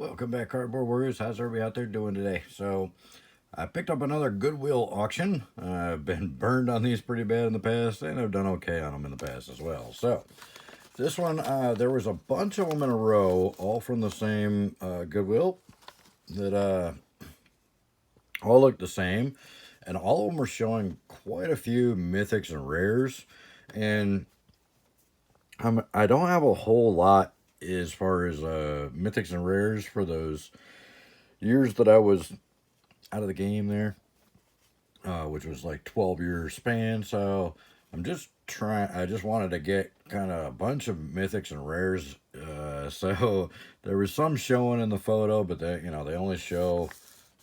Welcome back, Cardboard Warriors. How's everybody out there doing today? So, I picked up another Goodwill auction. I've been burned on these pretty bad in the past, and I've done okay on them in the past as well. So, this one, there was a bunch of them in a row, all from the same Goodwill, that all look the same, and all of them are showing quite a few mythics and rares. And I don't have a whole lot as far as mythics and rares for those years that I was out of the game there, which was like 12-year span. So I'm just trying. I just wanted to get kind of a bunch of mythics and rares. So there was some showing in the photo, but they only show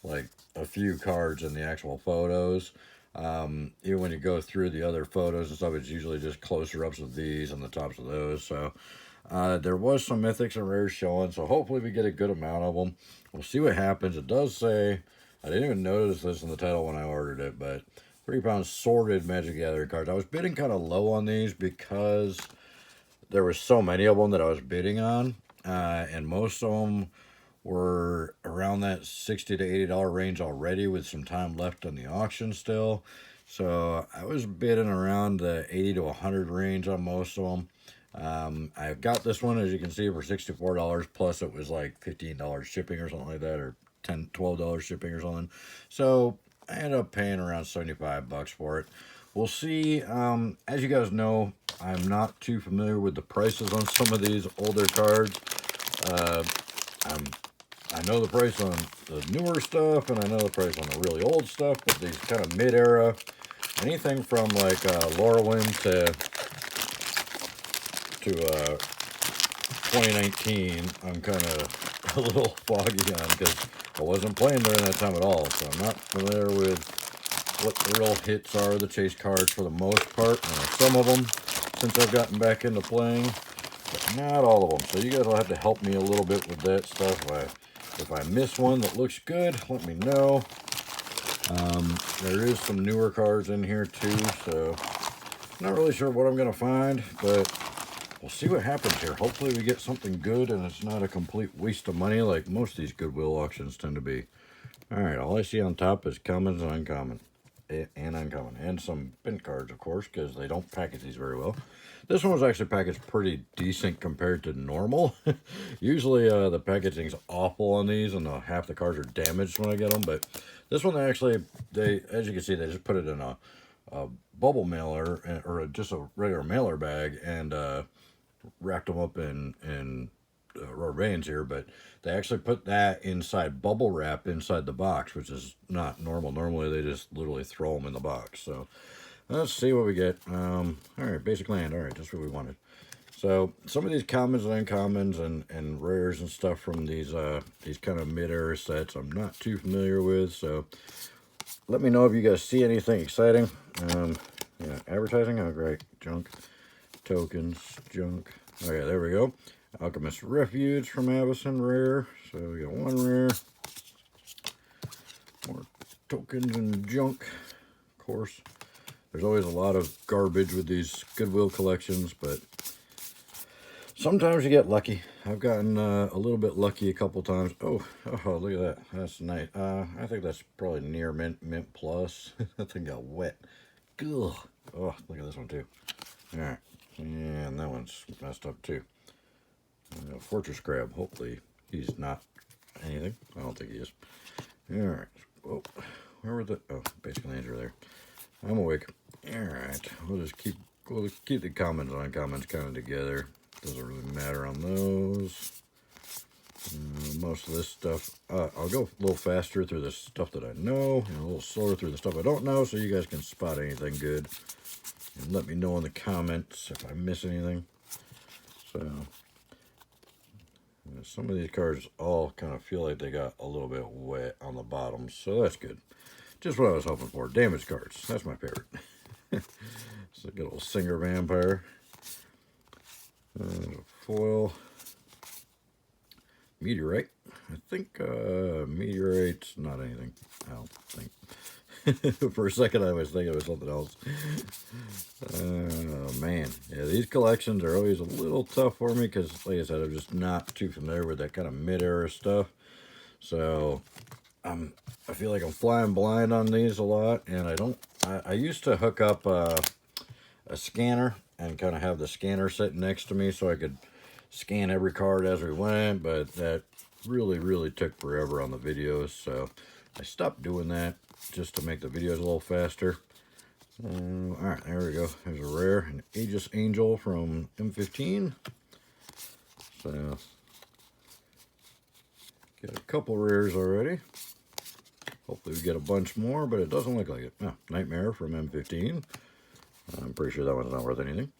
like a few cards in the actual photos. Even when you go through the other photos and stuff, it's usually just closer ups of these and the tops of those. So there was some mythics and rares showing, so hopefully we get a good amount of them. We'll see what happens. It does say, I didn't even notice this in the title when I ordered it, but 3 pound sorted Magic the Gathering cards. I was bidding kind of low on these because there were so many of them that I was bidding on, and most of them were around that $60 to $80 range already with some time left on the auction still. So I was bidding around the 80 to 100 range on most of them. I got this one, as you can see, for $64, plus it was like $15 shipping or something like that, or $10, $12 shipping or something. So I ended up paying around 75 bucks for it. We'll see. As you guys know, I'm not too familiar with the prices on some of these older cards. I know the price on the newer stuff, and I know the price on the really old stuff, but these kind of mid-era, anything from like Lorwyn to 2019, I'm kind of a little foggy on because I wasn't playing during that time at all, so I'm not familiar with what the real hits are, the chase cards for the most part. Some of them since I've gotten back into playing, but not all of them. So you guys will have to help me a little bit with that stuff. If I miss one that looks good, let me know. There is some newer cards in here too, so not really sure what I'm going to find, but we'll see what happens here. Hopefully we get something good and it's not a complete waste of money like most of these Goodwill auctions tend to be. Alright, all I see on top is commons and uncommon. And uncommon. And some bin cards, of course, because they don't package these very well. This one was actually packaged pretty decent compared to normal. Usually the packaging's awful on these, and half the cards are damaged when I get them. But this one, as you can see, they just put it in a bubble mailer, or just a regular mailer bag, and wrapped them up in rubber bands here, but they actually put that inside bubble wrap inside the box, which is not normal. Normally they just literally throw them in the box. So let's see what we get. All right, basic land. All right, just what we wanted. So some of these commons and uncommons and rares and stuff from these kind of mid-era sets I'm not too familiar with. So let me know if you guys see anything exciting. Yeah, advertising. Oh, great. Junk. Tokens. Junk. Okay, there we go. Alchemist Refuge from Avison, rare. So we got one rare. More tokens and junk. Of course, there's always a lot of garbage with these Goodwill collections, but sometimes you get lucky. I've gotten a little bit lucky a couple times. Oh, look at that. That's nice. I think that's probably near mint plus. That thing got wet. Ugh. Oh, look at this one too. All right. And that one's messed up too. Fortress Crab. Hopefully he's not anything. I don't think he is. Alright. Oh, where were the... Oh, basic lands are there. I'm awake. Alright. We'll just keep the commons and uncommons kind of together. Doesn't really matter on those. Most of this stuff... I'll go a little faster through the stuff that I know, and a little slower through the stuff I don't know, so you guys can spot anything good. And let me know in the comments if I miss anything. So... some of these cards all kind of feel like they got a little bit wet on the bottom, so that's good. Just what I was hoping for. Damaged cards. That's my favorite. It's a good old Singer Vampire. Foil. Meteorite. I think Meteorite's not anything. I don't think. For a second, I was thinking it was something else. Oh, man. Yeah, these collections are always a little tough for me because, like I said, I'm just not too familiar with that kind of mid-era stuff. So, I feel like I'm flying blind on these a lot, and I used to hook up a scanner and kind of have the scanner sitting next to me so I could scan every card as we went, but that really took forever on the videos, so I stopped doing that just to make the videos a little faster. Alright, there we go. There's a rare, an Aegis Angel from M15. So, got a couple rares already. Hopefully we get a bunch more, but it doesn't look like it. Oh, Nightmare from M15. I'm pretty sure that one's not worth anything.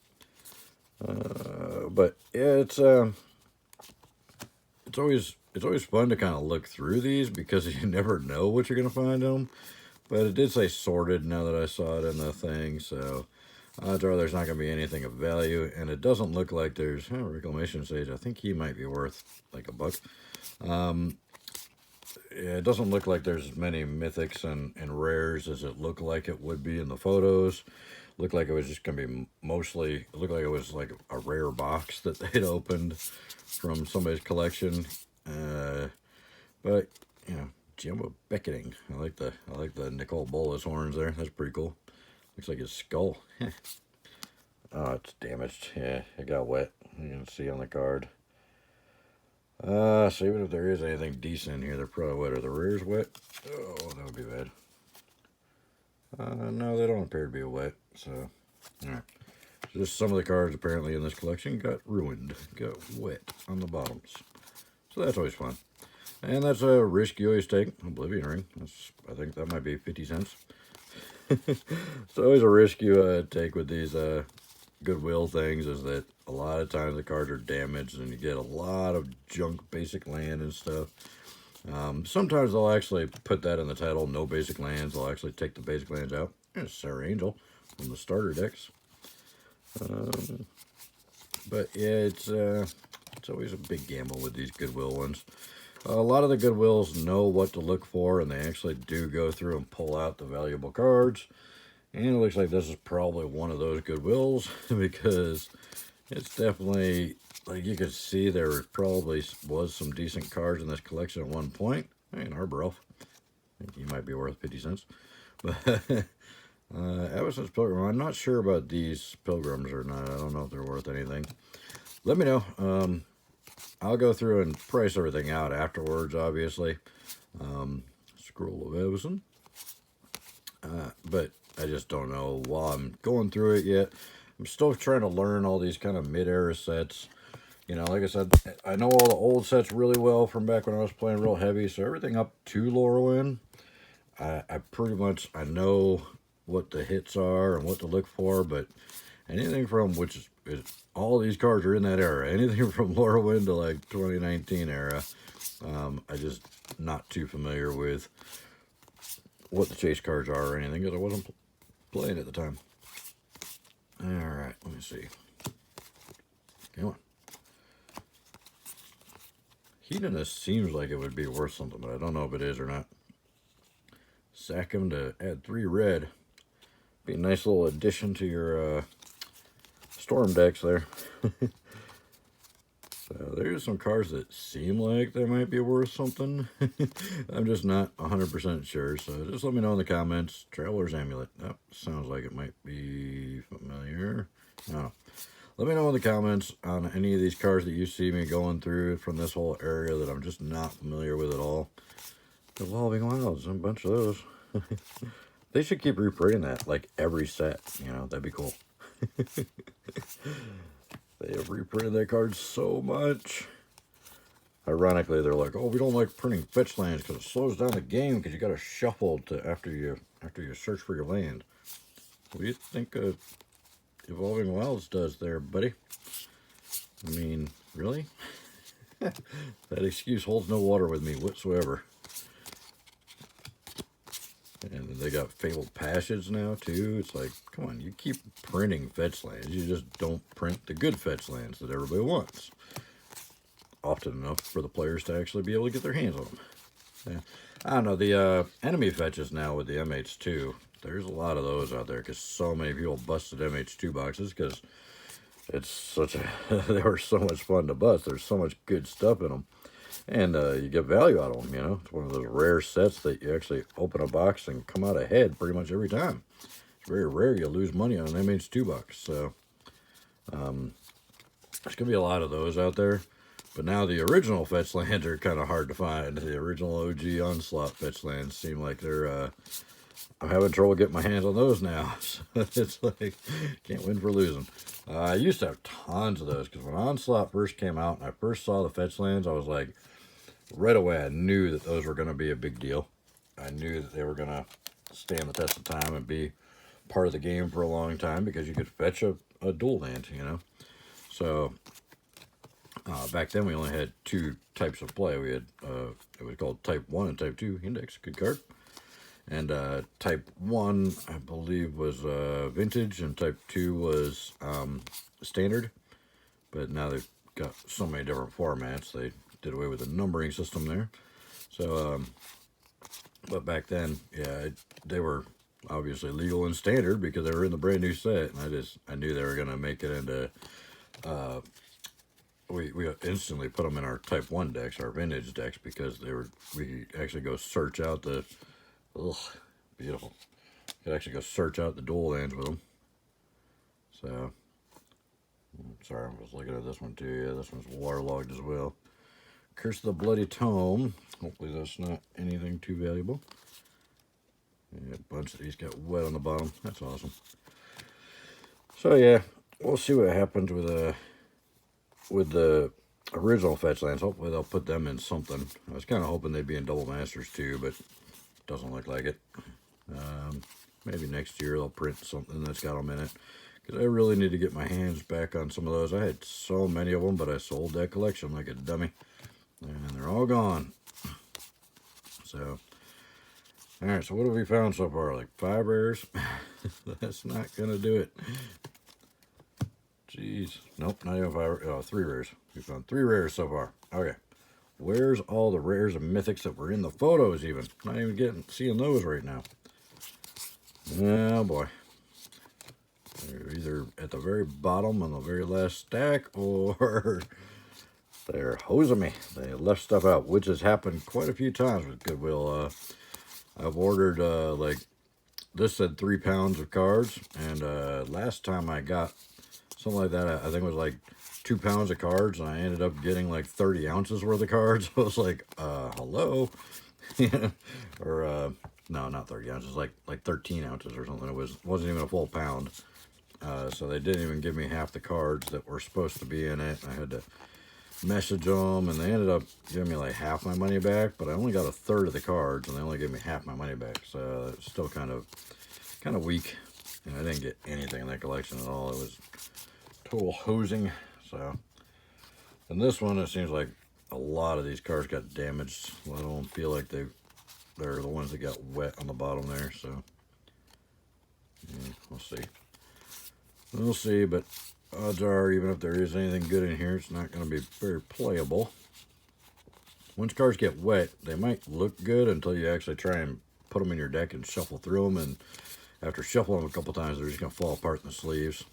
But yeah, it's always fun to kind of look through these because you never know what you're gonna find in them. But it did say sorted now that I saw it in the thing, so odds are there's not going to be anything of value. And it doesn't look like there's Reclamation Sage. I think he might be worth like $1. Yeah, it doesn't look like there's as many mythics and rares as it looked like it would be in the photos. Looked like it was just going to be mostly, it looked like it was like a rare box that they'd opened from somebody's collection. But, you know, Jumbo Becketing. I like the Nicole Bolas horns there. That's pretty cool. Looks like his skull. Oh, it's damaged. Yeah, it got wet. You can see on the card. So even if there is anything decent in here, they're probably wet. Are the rares wet? Oh, that would be bad. No, they don't appear to be wet. So, alright. So just some of the cards apparently in this collection got ruined. Got wet on the bottoms. So that's always fun. And that's a risk you always take. Oblivion Ring. I think that might be 50 cents. It's always a risk you take with these Goodwill things, is that a lot of times the cards are damaged and you get a lot of junk basic land and stuff. Sometimes they'll actually put that in the title, no basic lands. They'll actually take the basic lands out. There's Sarah Angel from the starter decks. But yeah, it's always a big gamble with these Goodwill ones. A lot of the Goodwills know what to look for, and they actually do go through and pull out the valuable cards. And it looks like this is probably one of those Goodwills, because it's definitely, like you could see there probably was some decent cards in this collection at one point. Hey, an Arbor Elf. I think he might be worth 50 cents. But Abyssin's Pilgrim, I'm not sure about these Pilgrims or not. I don't know if they're worth anything. Let me know. I'll go through and price everything out afterwards, obviously. Scroll of Abyssin. But I just don't know while I'm going through it yet. I'm still trying to learn all these kind of mid-era sets. You know, like I said, I know all the old sets really well from back when I was playing real heavy. So everything up to Lorwyn, I pretty much, I know what the hits are and what to look for. But anything from, which is all these cards are in that era. Anything from Lorwyn to like 2019 era, I just not too familiar with what the chase cards are or anything, because I wasn't playing at the time. Alright, let me see. Come on. Hedonist seems like it would be worth something, but I don't know if it is or not. Sack him to add 3 red. Be a nice little addition to your storm decks there. So there's some cards that seem like they might be worth something. I'm just not 100% sure, so just let me know in the comments. Traveler's Amulet. That sounds like it might be familiar. No. Let me know in the comments on any of these cards that you see me going through from this whole area that I'm just not familiar with at all. Evolving Wilds, a bunch of those. They should keep reprinting that, like every set. You know, that'd be cool. They have reprinted their cards so much. Ironically, they're like, oh, we don't like printing fetch lands because it slows down the game because you got to shuffle to after you search for your land. What do you think Evolving Wilds does there, buddy? I mean, really? That excuse holds no water with me whatsoever. And they got Fabled Passage now, too. It's like, come on, you keep printing fetch lands. You just don't print the good fetch lands that everybody wants. Often enough for the players to actually be able to get their hands on them. Yeah. I don't know, the enemy fetches now with the MH2, there's a lot of those out there because so many people busted MH2 boxes because it's such a, they were so much fun to bust. There's so much good stuff in them. And you get value out of them, you know. It's one of those rare sets that you actually open a box and come out ahead pretty much every time. It's very rare you lose money on an MH2 box. So there's going to be a lot of those out there. But now the original fetch lands are kind of hard to find. The original OG Onslaught fetch lands seem like they're... I'm having trouble getting my hands on those now. So it's like, can't win for losing. I used to have tons of those because when Onslaught first came out and I first saw the fetch lands, I was like, right away I knew that those were going to be a big deal. I knew that they were going to stand the test of time and be part of the game for a long time because you could fetch a dual land, you know. So back then we only had two types of play. We had, it was called Type 1 and Type 2 Index, good card. And Type 1, I believe, was Vintage, and Type 2 was Standard. But now they've got so many different formats, they did away with the numbering system there. So, but back then, yeah, they were obviously legal and standard because they were in the brand new set. And I knew they were going to make it into, we instantly put them in our Type 1 decks, our Vintage decks, because we actually go search out the, ugh, beautiful. You could actually go search out the dual lands with them. So, sorry, I was looking at this one too. Yeah, this one's waterlogged as well. Curse of the Bloody Tome. Hopefully that's not anything too valuable. Yeah, a bunch of these got wet on the bottom. That's awesome. So yeah, we'll see what happens with the original fetch lands. Hopefully they'll put them in something. I was kind of hoping they'd be in Double Masters too, but doesn't look like it. Maybe next year they'll print something that's got them in it. Because I really need to get my hands back on some of those. I had so many of them, but I sold that collection like a dummy. And they're all gone. So, alright, so what have we found so far? Like 5 rares? That's not going to do it. Jeez. Nope, not even 5. Oh, 3 rares. We found 3 rares so far. Okay. Where's all the rares and mythics that were in the photos even? Not even seeing those right now. Oh boy. They're either at the very bottom on the very last stack, or they're hosing me. They left stuff out, which has happened quite a few times with Goodwill. I've ordered, like, this said 3 pounds of cards, and last time I got something like that, I think it was like 2 pounds of cards, and I ended up getting like 30 ounces worth of cards. I was like, hello? Or, no, not 30 ounces, like 13 ounces or something. It wasn't even a full pound. So they didn't even give me half the cards that were supposed to be in it. I had to message them, and they ended up giving me like half my money back, but I only got a third of the cards, and they only gave me half my money back. So it's still kind of weak, and I didn't get anything in that collection at all. It was total hosing. So, and this one, it seems like a lot of these cards got damaged. A lot of them feel like they're the ones that got wet on the bottom there. So, yeah, we'll see. We'll see, but odds are, even if there is anything good in here, it's not going to be very playable. Once cards get wet, they might look good until you actually try and put them in your deck and shuffle through them, and after shuffling them a couple times, they're just going to fall apart in the sleeves.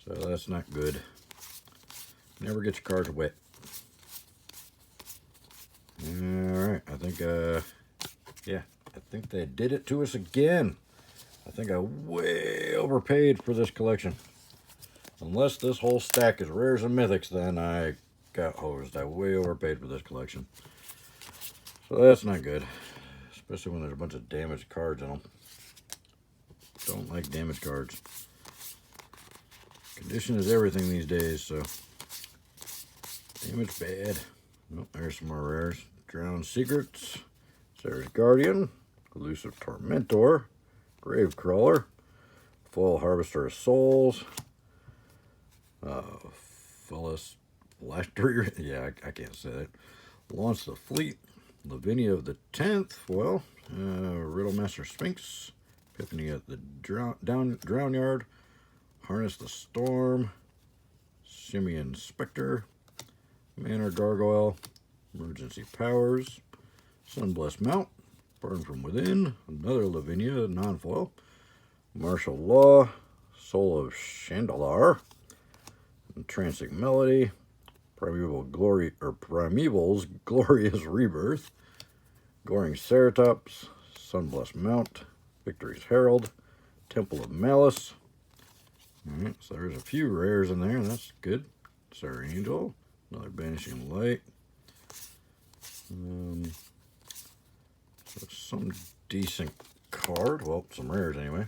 So that's not good. Never get your cards wet. Alright, I think, yeah, I think they did it to us again. I think I way overpaid for this collection. Unless this whole stack is rares and mythics, then I got hosed. I way overpaid for this collection. So that's not good. Especially when there's a bunch of damaged cards in them. Don't like damaged cards. Condition is everything these days, so damage bad. Oh, there's some more rares. Drowned Secrets, Sarah's Guardian, Elusive Tormentor, Gravecrawler, Foil Harvester of Souls, Phyllis Blaster, yeah, I can't say that. Launch the Fleet, Lavinia of the 10th, Foil, Riddlemaster Sphinx, Epiphany at the Drown Yard, Harness the Storm, Simeon Spectre, Manor Gargoyle, Emergency Powers, Sunblessed Mount, Burn from Within, another Lavinia non-foil, Martial Law, Soul of Chandalar, Entrancing Melody, Primeval's Glorious Rebirth, Goring Ceratops, Sunblessed Mount, Victory's Herald, Temple of Malice. Alright, so there's a few rares in there, that's good. Sarah Angel, another Banishing Light. So some decent card, well, some rares anyway.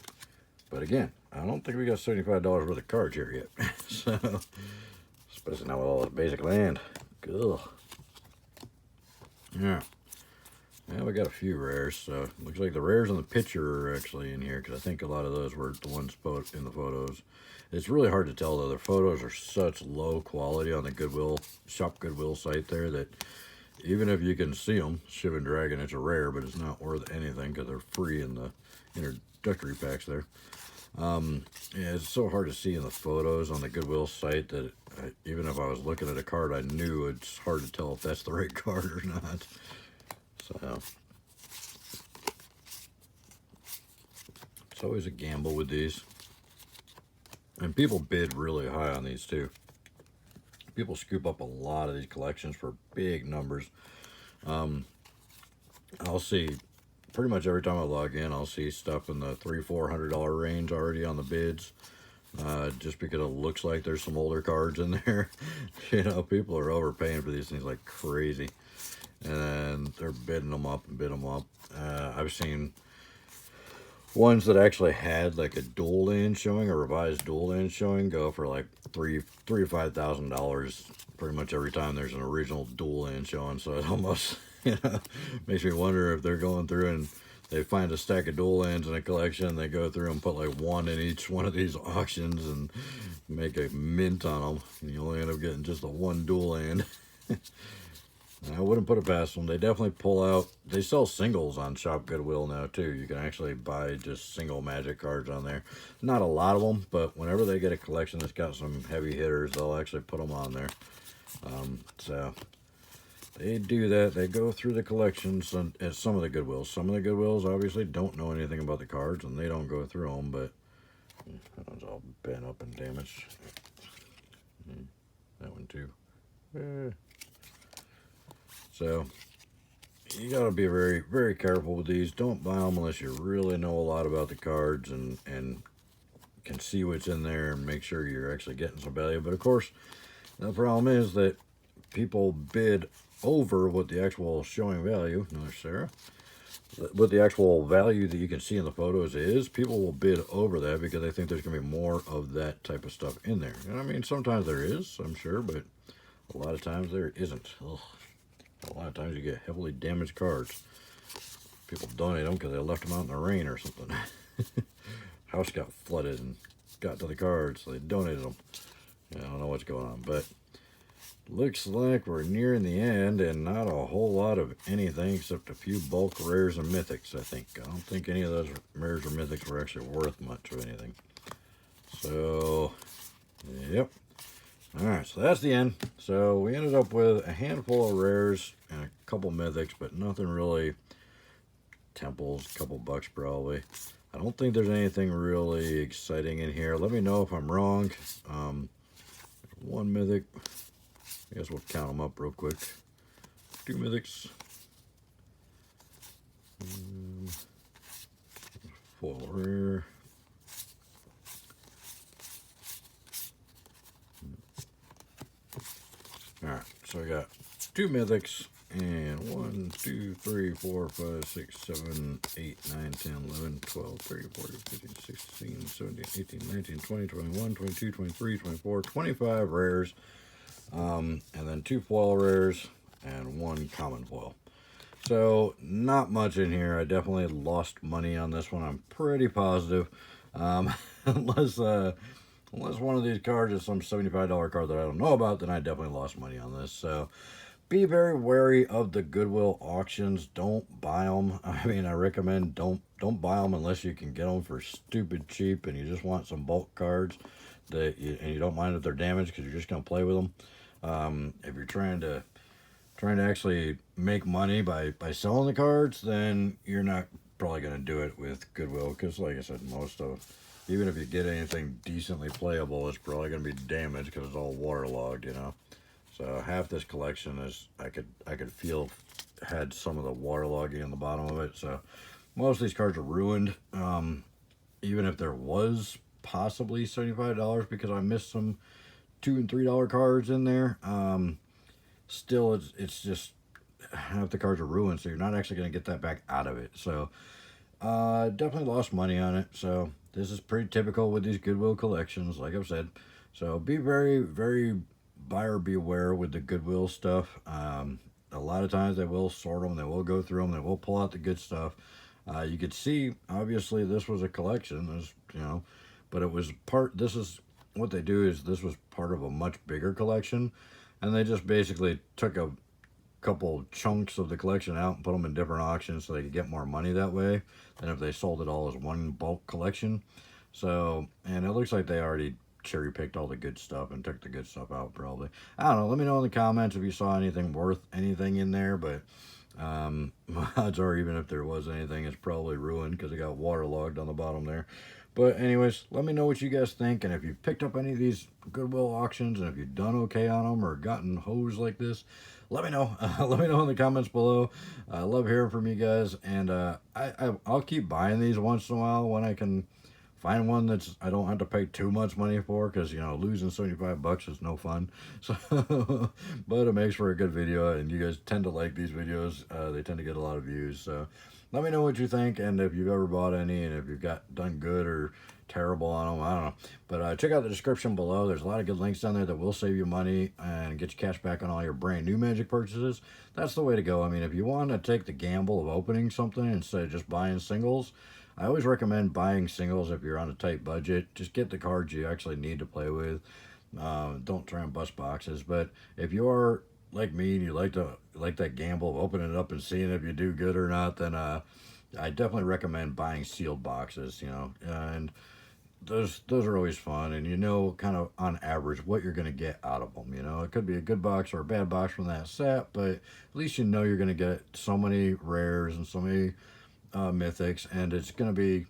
But again, I don't think we got $75 worth of cards here yet. So, especially now with all this basic land. Ugh. Yeah. Yeah, we got a few rares, so looks like the rares on the picture are actually in here, because I think a lot of those were the ones in the photos. It's really hard to tell, though. The photos are such low quality on the Goodwill, Shop Goodwill site there, that even if you can see them, Shiv and Dragon, it's a rare, but it's not worth anything, because they're free in the introductory packs there. Yeah, it's so hard to see in the photos on the Goodwill site that even if I was looking at a card, I knew it's hard to tell if that's the right card or not. So it's always a gamble with these. And people bid really high on these too. People scoop up a lot of these collections for big numbers. I'll see pretty much every time I log in, I'll see stuff in the $300–400 range already on the bids. Just because it looks like there's some older cards in there. You know, people are overpaying for these things like crazy. And they're bidding them up and bidding them up. I've seen ones that actually had like a dual land showing, a revised dual land showing, go for like $3,000 to $5,000 pretty much every time there's an original dual land showing. So it almost, you know, makes me wonder if they're going through and they find a stack of dual lands in a collection, and they go through and put like one in each one of these auctions and make a mint on them, and you only end up getting just a one dual land. I wouldn't put it past them. They definitely pull out. They sell singles on Shop Goodwill now too. You can actually buy just single Magic cards on there. Not a lot of them, but whenever they get a collection that's got some heavy hitters, they'll actually put them on there. So they do that. They go through the collections at some of the Goodwills. Some of the Goodwills obviously don't know anything about the cards, and they don't go through them. But that one's all bent up and damaged. That one too. So you got to be very, very careful with these. Don't buy them unless you really know a lot about the cards and can see what's in there and make sure you're actually getting some value. But of course, the problem is that people bid over what the actual showing value, no, Sarah, what the actual value that you can see in the photos is. People will bid over that because they think there's going to be more of that type of stuff in there. And I mean, sometimes there is, I'm sure, but a lot of times there isn't. Ugh. A lot of times you get heavily damaged cards. People donate them because they left them out in the rain or something. House got flooded and got to the cards, so they donated them. Yeah, I don't know what's going on, but looks like we're nearing the end, and not a whole lot of anything except a few bulk rares and mythics, I think. I don't think any of those rares or mythics were actually worth much of anything. So, yep. Alright, so that's the end. So we ended up with a handful of rares and a couple mythics, but nothing really. Temples, a couple bucks probably. I don't think there's anything really exciting in here. Let me know if I'm wrong. One mythic. I guess we'll count them up real quick. Two mythics. Foil rare. Alright, so we got two mythics, and 1, 2, 3, 4, 5, 6, 7, 8, 9, 10, 11, 12, 13, 14, 15, 16, 17, 18, 19, 20, 21, 22, 23, 24, 25 rares, and then two foil rares, and one common foil. So, not much in here. I definitely lost money on this one, I'm pretty positive. Unless one of these cards is some $75 card that I don't know about, then I definitely lost money on this. So be very wary of the Goodwill auctions. Don't buy them. I mean, I recommend don't buy them unless you can get them for stupid cheap and you just want some bulk cards and you don't mind if they're damaged because you're just going to play with them. If you're trying trying to actually make money by selling the cards, then you're not probably going to do it with Goodwill, because like I said, most of, even if you get anything decently playable, it's probably going to be damaged because it's all waterlogged, you know. So half this collection is, I could feel had some of the waterlogging on the bottom of it. So most of these cards are ruined. Even if there was possibly $75 because I missed some $2 and $3 cards in there, still it's just half the cards are ruined, so you're not actually going to get that back out of it. So definitely lost money on it. So this is pretty typical with these Goodwill collections, like I've said. So be very, very buyer beware with the Goodwill stuff. A lot of times they will sort them, they will go through them, they will pull out the good stuff. You could see, obviously, this was a collection, this, you know, but it was part, this is, what they do is, this was part of a much bigger collection, and they just basically took a couple chunks of the collection out and put them in different auctions so they could get more money that way than if they sold it all as one bulk collection. So, and it looks like they already cherry picked all the good stuff and took the good stuff out probably. I don't know, let me know in the comments if you saw anything worth anything in there, but odds are, even if there was anything, it's probably ruined because it got waterlogged on the bottom there. But anyways, let me know what you guys think, and if you've picked up any of these Goodwill auctions, and if you've done okay on them or gotten hosed like this, let me know. Let me know in the comments below. I love hearing from you guys, and I'll keep buying these once in a while when I can find one that's I don't have to pay too much money for, because, you know, losing 75 bucks is no fun. So but it makes for a good video, and you guys tend to like these videos. They tend to get a lot of views. So let me know what you think, and if you've ever bought any, and if you've got done good or terrible on them, I don't know. But check out the description below. There's a lot of good links down there that will save you money and get you cash back on all your brand new Magic purchases. That's the way to go. I mean, if you want to take the gamble of opening something instead of just buying singles, I always recommend buying singles if you're on a tight budget. Just get the cards you actually need to play with. Don't try and bust boxes. But if you're like me and you like that gamble of opening it up and seeing if you do good or not, then I definitely recommend buying sealed boxes. You know, and those are always fun, and you know, kind of on average what you're going to get out of them. You know, it could be a good box or a bad box from that set, but at least you know you're going to get so many rares and so many mythics, and it's going to be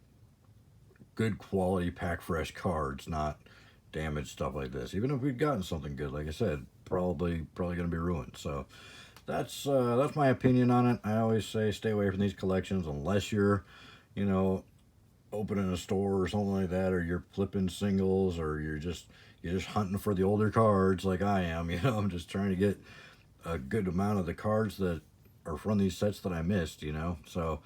good quality pack fresh cards, not damaged stuff like this. Even if we'd gotten something good, like I said, probably going to be ruined. So that's my opinion on it. I always say stay away from these collections unless you're, you know, opening a store or something like that, or you're flipping singles, or you're just hunting for the older cards like I am. You know, I'm just trying to get a good amount of the cards that are from these sets that I missed, you know. So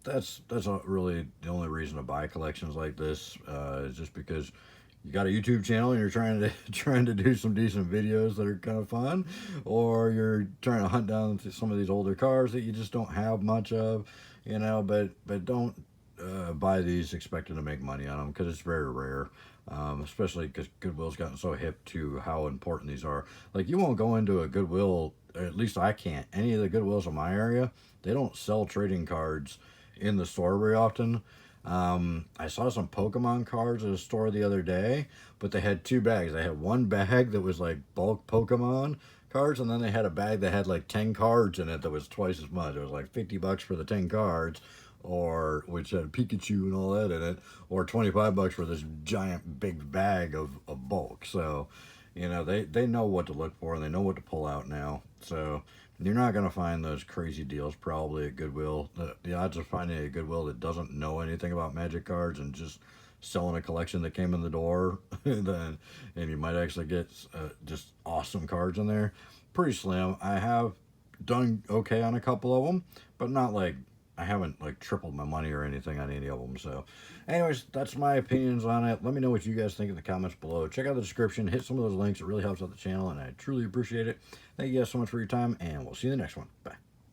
that's really the only reason to buy collections like this, is just because you got a YouTube channel and you're trying to do some decent videos that are kind of fun, or you're trying to hunt down some of these older cards that you just don't have much of, you know. But don't buy these expecting to make money on them, because it's very rare. Especially because Goodwill's gotten so hip to how important these are. Like, you won't go into a Goodwill, at least I can't, any of the Goodwills in my area, they don't sell trading cards in the store very often. I saw some Pokemon cards at a store the other day, but they had two bags. They had one bag that was like bulk Pokemon cards, and then they had a bag that had like 10 cards in it that was twice as much. It was like 50 bucks for the 10 cards, or which had Pikachu and all that in it, or 25 bucks for this giant big bag of bulk. So, you know, they know what to look for, and they know what to pull out now. So you're not going to find those crazy deals probably at Goodwill. The odds of finding a Goodwill that doesn't know anything about Magic cards and just selling a collection that came in the door, then, and you might actually get just awesome cards in there, pretty slim. I have done okay on a couple of them, but not like, I haven't like tripled my money or anything on any of them. So anyways, that's my opinions on it. Let me know what you guys think in the comments below. Check out the description, hit some of those links. It really helps out the channel, and I truly appreciate it. Thank you guys so much for your time, and we'll see you in the next one. Bye.